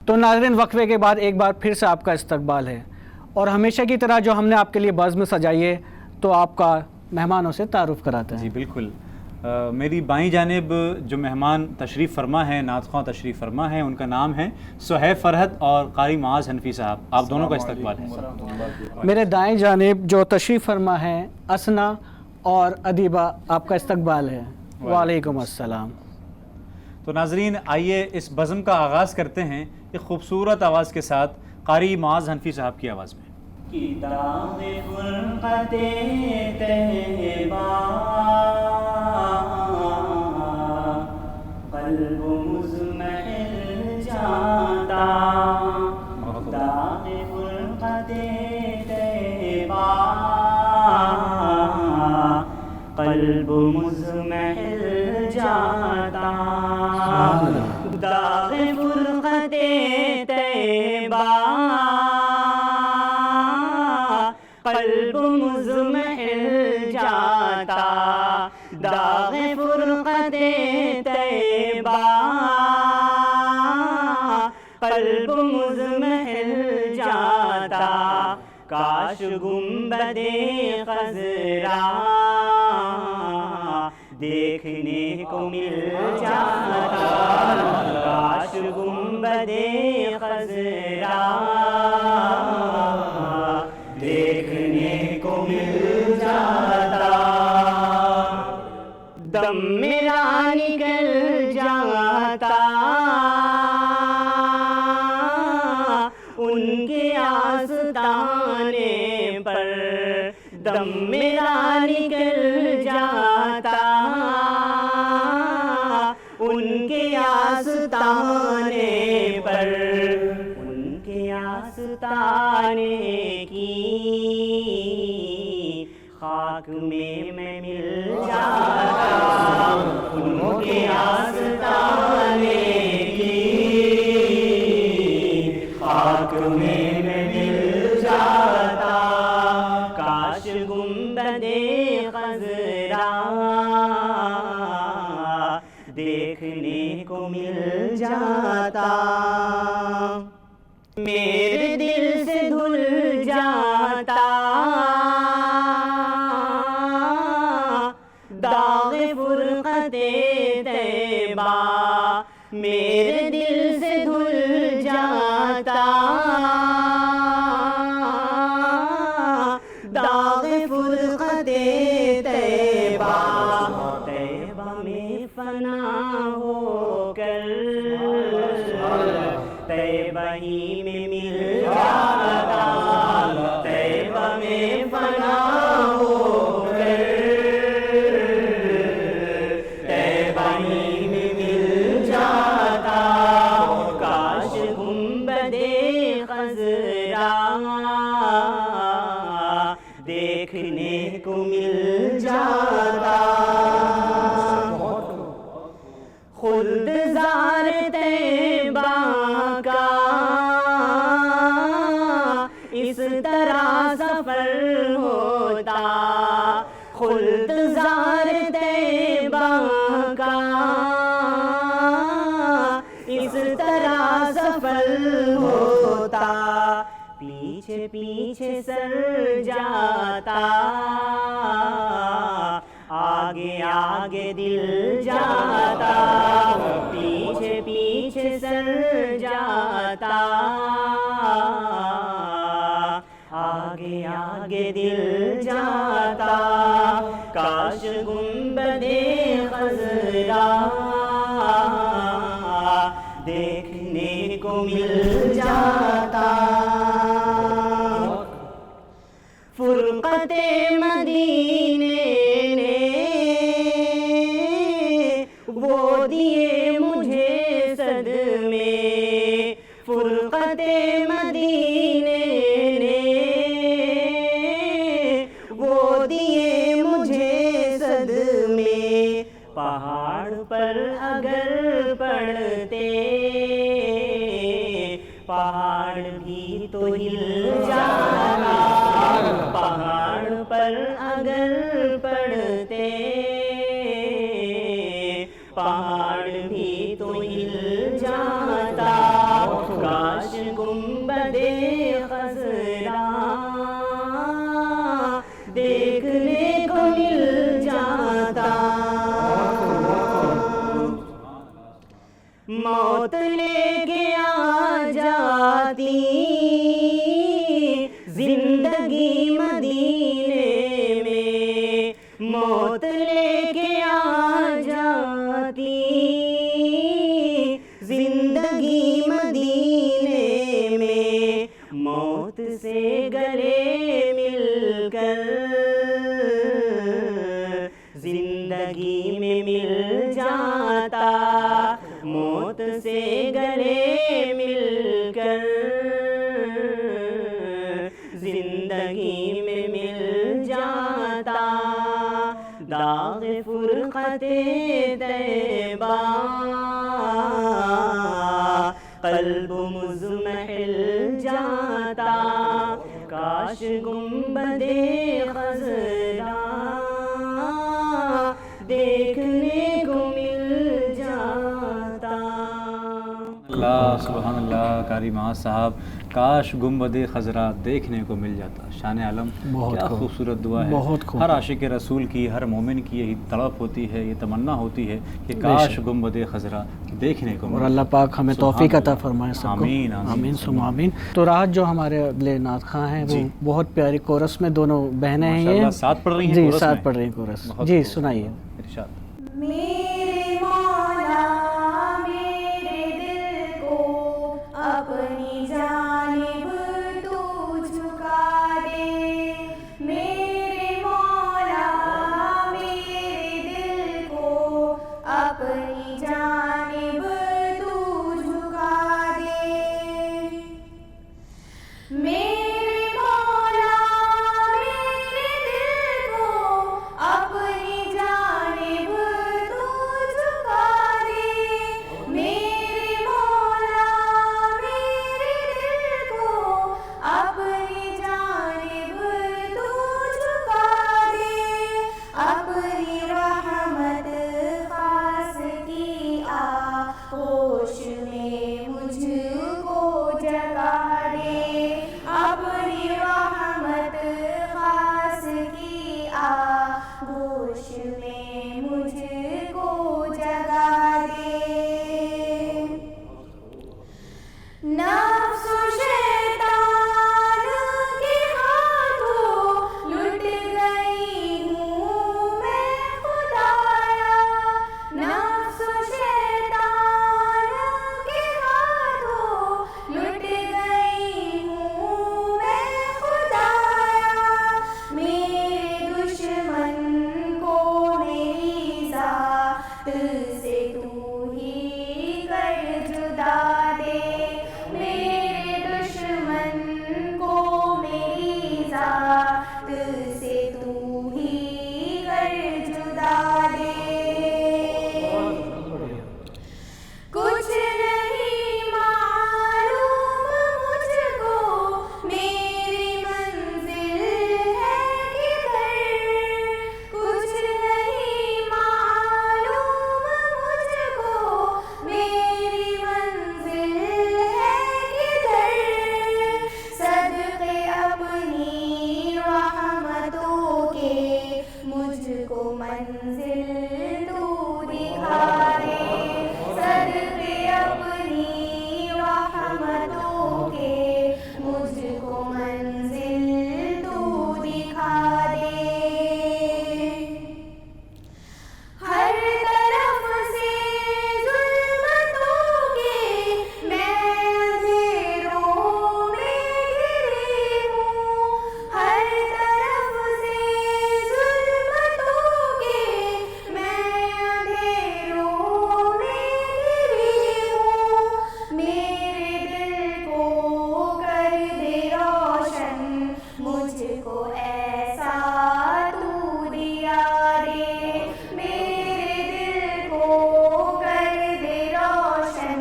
तो नाज़रीन, वक्फे के बाद एक बार फिर से आपका इस्तकबाल है और हमेशा की तरह जो हमने आपके लिए बज़्म सजाई है तो आपका मेहमानों से तारुफ़ कराते हैं। जी बिल्कुल। मेरी बाईं जानिब जो मेहमान तशरीफ़ फरमा है, नात ख़्वां तशरीफ़ फरमा है, उनका नाम है सुहैब फ़रहत और क़ारी मुआज़ हनफ़ी साहब। आप दोनों का इस्तकबाल है। मेरे दाएं जानिब जो तशरीफ़ फरमा है असना और अदीबा, आपका इस्तकबाल है। वालेकुम अस्सलाम। तो नाज़रीन, आइए इस बज़्म का आगाज़ करते हैं एक ख़ूबसूरत आवाज़ के साथ क़ारी मुआज़ हनफ़ी साहब की आवाज़ में। किताब फ़ुरक़ते तैयबा क़ल्ब मुज़महिल जाता, दाग़ फ़ुरक़ते तैयबा क़ल्ब मुज़महिल जाता, दाग़ फ़ुरक़ते तैयबा क़ल्ब मुज़महिल जाता, दाग़ फ़ुरक़ते तैयबा क़ल्ब मुज़महिल जाता, काश गुंबदे ख़ज़रा देखने को मिल जाता, काश गुंबदे ख़ज़रा देखने को मिल जाता, दम मेरा निकल जाता उनके आस्ताने पर, दम मेरा निकल जाता उनके आस्ताने पर, उनके आस्ताने की खाक में मैं मिल जाता, उनके आस्ताने की खाक में मैं मिल जाता, काश गुंबदे ख़ज़रा देखने को मिल जाता, मेरे दिल से धुल जाता दाग़ फ़ुरक़ते तैयबा, मेरे दिल से धुल जाता दाग़ फ़ुरक़ते तैयबा, तैयबा में फ़ना होकर तैयबा ही में मिल जाता, तैयबा में फ़ना होकर तैयबा ही में मिल जाता, काश गुंबदे ख़ज़रा देखने को मिल जाता, खुद ज़ार तैयबा का इस तरह सफ़र होता, खुद ज़ार तैयबा का इस तरह सफ़र होता, पीछे पीछे सर जाता आगे आगे दिल जाता, पीछे पीछे सर जाता आगे आगे दिल जाता, काश गुंबदे ख़ज़रा देखने को मिल जाता, फ़ुरक़ते मदीने ने वो दिए मुझे सदमे, फ़ुरक़ते मदीने ने वो दिए मुझे सदमे, पहाड़ पर अगर पड़ते पहाड़ भी तो हिल जाता, पहाड़ पर अगर पड़ते पहाड़ भी तो हिल जाता, लेके आ जाती जिंदगी मदीने में, मौत लेके आ जाती जिंदगी मदीने में, मौत से गले मिलकर जिंदगी में मिल जाता, मौत से गले मिलकर जिंदगी में मिल जाता। दाग फुरक़ते तैबा क़ल्ब मुज़महिल जाता, काश गुंबदे ख़ज़रा देखने को मिल जाता। अल्लाह सुभान अल्लाह। कारी माज़ साहब, काश गुंबदे खज़रा देखने को मिल जाता। शान आलम, क्या खूबसूरत दुआ है। हर आशिक रसूल की, हर मोमिन की यही तड़प होती है, ये तमन्ना होती है कि काश गुंबदे खज़रा देखने को मिले। और अल्लाह पाक हमें तौफीक अता फरमाए सबको। आमीन आमीन सुम्मा आमीन। तो राहत जो हमारे अगले नात खां हैं वो बहुत प्यारी कोरस में दोनों बहनें हैं, ये साथ पढ़ रही हैं जी, कोरस साथ में। पढ़ रही हैं कोरस। जी सुनाइए। इरशाद। मेरे मौला मेरे दिल को अपनी जानिब तू झुका दे, मेरे मौला मेरे दिल को अपनी जानिब तू झुका दे, मेरे मौला मेरे दिल को अपनी जानिब तू झुका दे, मेरे मौला मेरे दिल को अपनी जानिब तू झुका दे, अपनी रहमत खास की आगोश में मुझको जगा दे, अपनी रहमत खास की आगोश में मुझको जगा दे। नफ्स और शैतान के हाथों लुट गई हूँ मैं खुदाया, नफ्स और शैतान के हाथों लुट गई हूँ मैं खुदाया, मेरे दुश्मन को मेरी ज़ात से तू ही कर जुदा दे, मेरे दुश्मन को मेरी ज़ात से तू ही कर जुदा दे। कुछ नहीं मालूम मुझको मेरी मंजिल है किधर, कुछ नहीं मालूम मुझको मेरी मंजिल है किधर, सदक़े अपनी रहमतों के मुझको मंजिल तू दिखा दे, सदक़े अपनी रहमतों के मुझको मंजिल तू दिखा दे। हर तरफ से ज़ुल्मतों के मैं अंधेरों में घिरी हूँ, हर तरफ से ज़ुल्मतों के मैं अंधेरों में घिरी हूँ, मेरे दिल को कर दे रोशन मुझको ऐसा तू दिया दे, मेरे दिल को कर दे रोशन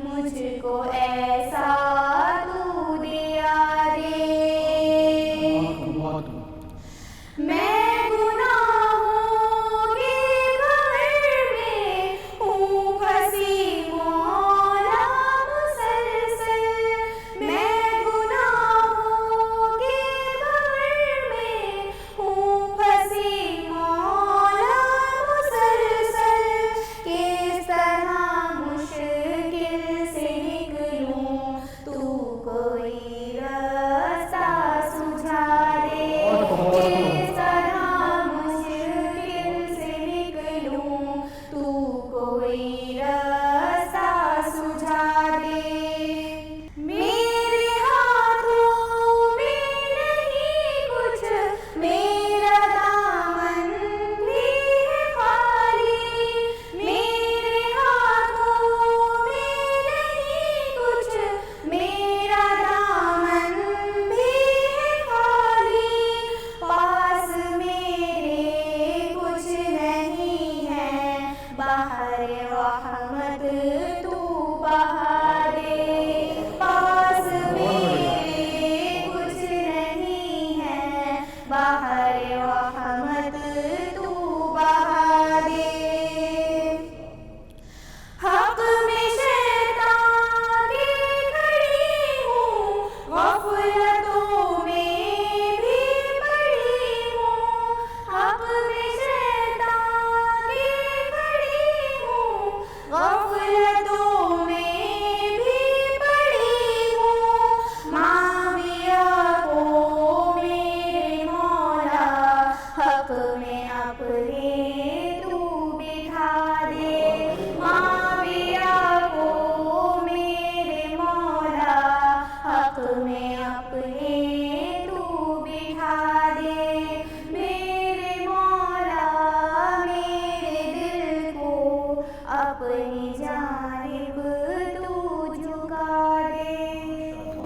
मुझको ऐसा तू दिया दे। मैं गुनाहों के भंवर में हूँ फंसी मौला मुसलसल, मैं गुनाहों के भंवर में हूँ फंसी मौला मुसलसल, किस तरह मुश्किल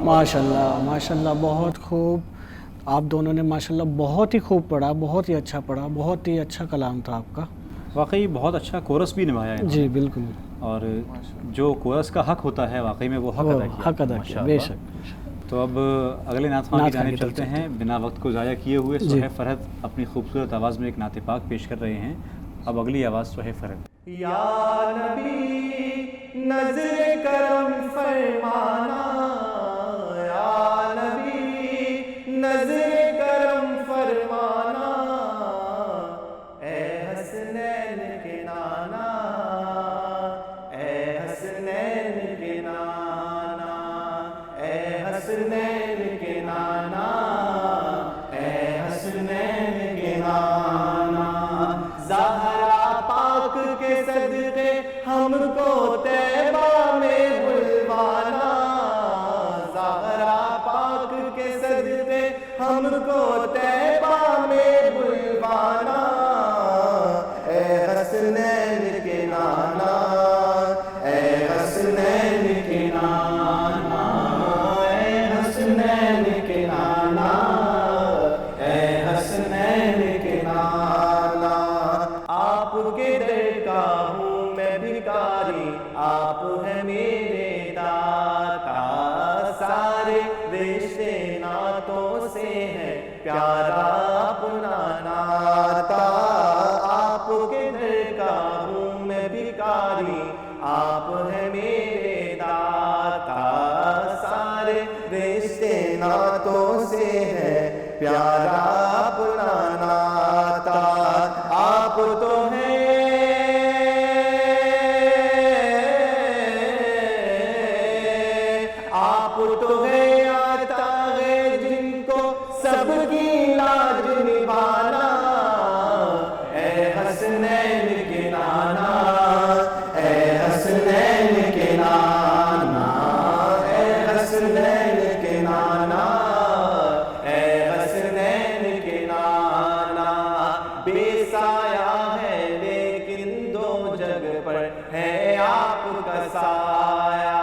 माशाल्लाह माशाल्लाह, बहुत खूब। आप दोनों ने माशाल्लाह बहुत ही खूब पढ़ा, बहुत ही अच्छा पढ़ा, बहुत ही अच्छा कलाम था आपका। वाकई बहुत अच्छा कोरस भी निभाया है जी बिल्कुल, और जो कोरस का हक होता है वाकई में वो हक अदा किया। हक अदा किया, बेशक। तो अब अगले नात ख़्वान की जानिब चलते हैं। बिना वक्त को ज़ाया किए हुए सोहेब फरहत अपनी खूबसूरत आवाज़ में एक नात पाक पेश कर रहे हैं। अब अगली आवाज़ सोहेब फरहत। या नबी नज़र करम फरमाना, या नबी नज़र करम फरमाना, ए हसनैन के नाना, ए हसनैन के नाना, ए हसनैन के नाना, ए हसनैन के नाना, ज़हरा पाक के सदक़े हमको तैबा में बुलवाना, ज़हरा पाक के सदक़े हमको तैबा में बुलवाना, ए हसनैन के नाना, ए हसनैन के नाना, ए हसनैन के नाना, ए हसनैन के नाना। आपके दर का हूँ मैं भिखारी, आप है मेरे दाता, सारे रिश्ते नातों से है प्यारा अपना नाता। आपके दर का हूँ मैं भिखारी, आप है मेरे दाता, सारे रिश्ते नातों से है प्यारा अपना नाता। आप तो हैं आप तो है आता है जिनको सबकी लाज निभाना, ए हसनैन के नाना, ए हसनैन के नाना, ए हसनैन के नाना, ए हसनैन के नाना। बेसाया है लेकिन दो जग पर है आपका साया,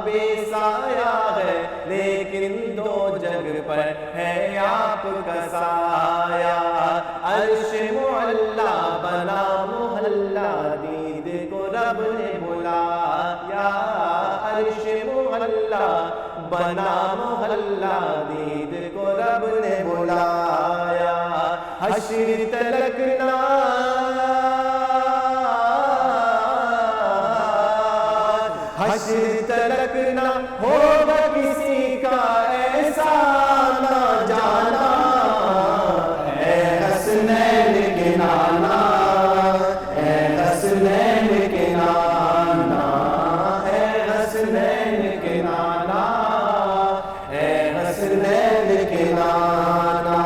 बेसाया है लेकिन दो जग पर है आपका साया। अर्श मुअल्ला बना मोहल्ला, दीद को रब ने बुलाया, अर्श मुअल्ला बना मोहल्ला, दीद को रब ने बुलाया। हश्र तलक ना हश्र तलक ना होगा किसी का ऐसा ना जाना, ए हसनैन के नाना, ए हसनैन के नाना, ए हसनैन के नाना, ए हसनैन के नाना।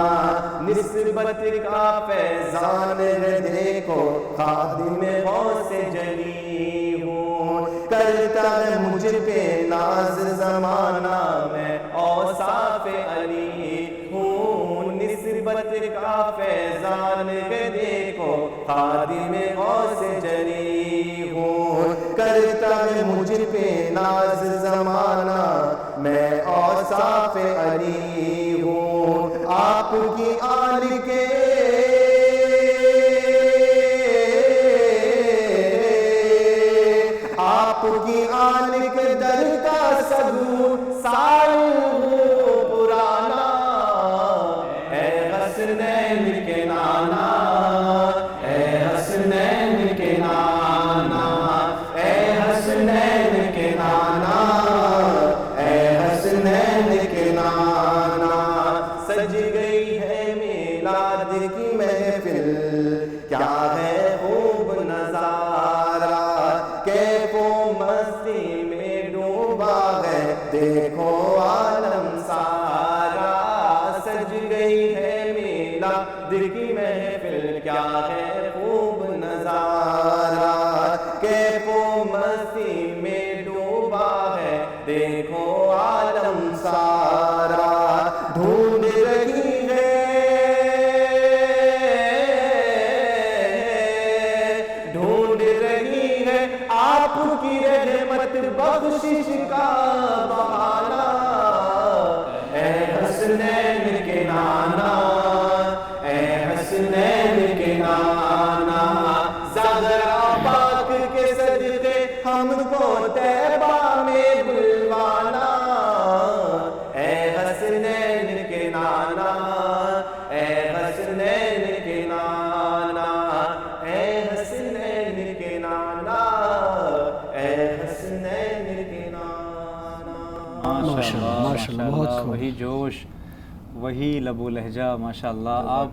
निस्बत का फैजान है देखो, खादिम गौसे जली हूँ, करता है मुझ पे नाज ज़माना, मैं औसाफ अली हूँ। निस्बत का फैजान है देखो, खादिम गौसे जली हूँ, करता है मुझ पे नाज ज़माना, मैं औसाफ अली हूँ। आपकी आल के आपकी आल के दर का सबू साल पुराना, ए हसनैन के नाना, ए हसनैन के नाना, ए हसनैन के नाना, ए हसनैन के नाना। सज गई है मिलाद की महफिल, क्या है खूब नजारा, कैफो मस्ती में डूबा है देखो आलम सारा। सज गई है मिलाद की महफिल, क्या है खूब नजारा, कैफो मस्ती में डूबा है देखो आलम सारा। ढूंढ रही है ढूंढ रही है आपकी रहमत बख्शिश का बहाना, माशाल्लाह माशाल्लाह, बहुत माशाल्लाह, खूब। वही जोश, वही लबो लहजा, माशाल्लाह। आप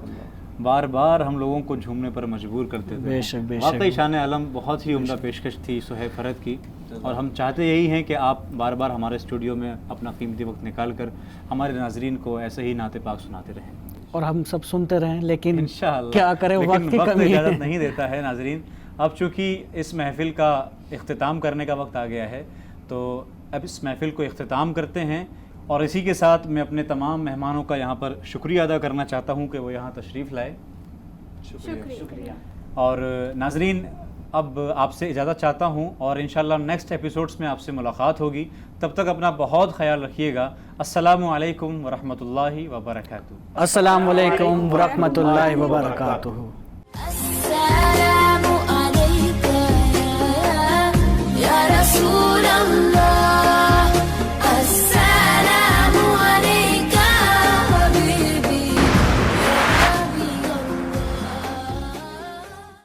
बार बार हम लोगों को झूमने पर मजबूर करते थे। बेशक, बेशक। वाकई शान आलम बहुत ही उम्दा पेशकश थी सुहैब फरद की, और हम चाहते यही हैं कि आप बार बार हमारे स्टूडियो में अपना कीमती वक्त निकाल कर हमारे नाजरीन को ऐसे ही नाते पाक सुनाते रहें और हम सब सुनते रहें, लेकिन इंशाअल्लाह। क्या करें, लेकिन वक्त की कमी इजाज़त है। नहीं देता है नाजरीन। अब चूँकि इस महफ़िल का इख्तिताम करने का वक्त आ गया है, तो अब इस महफ़िल को इख्तिताम करते हैं, और इसी के साथ मैं अपने तमाम मेहमानों का यहाँ पर शुक्रिया अदा करना चाहता हूँ कि वो यहाँ तशरीफ़ लाए। शुक्रिया। और नाजरीन, अब आपसे इजाज़त चाहता हूँ, और इंशाल्लाह नेक्स्ट एपिसोड्स में आपसे मुलाकात होगी। तब तक अपना बहुत ख्याल रखिएगा। अस्सलामु अलैकुम वरहमतुल्लाहि वबरकातुहू। अस्सलाम वालेकुम वरहमतुल्लाहि वबरकातुहू।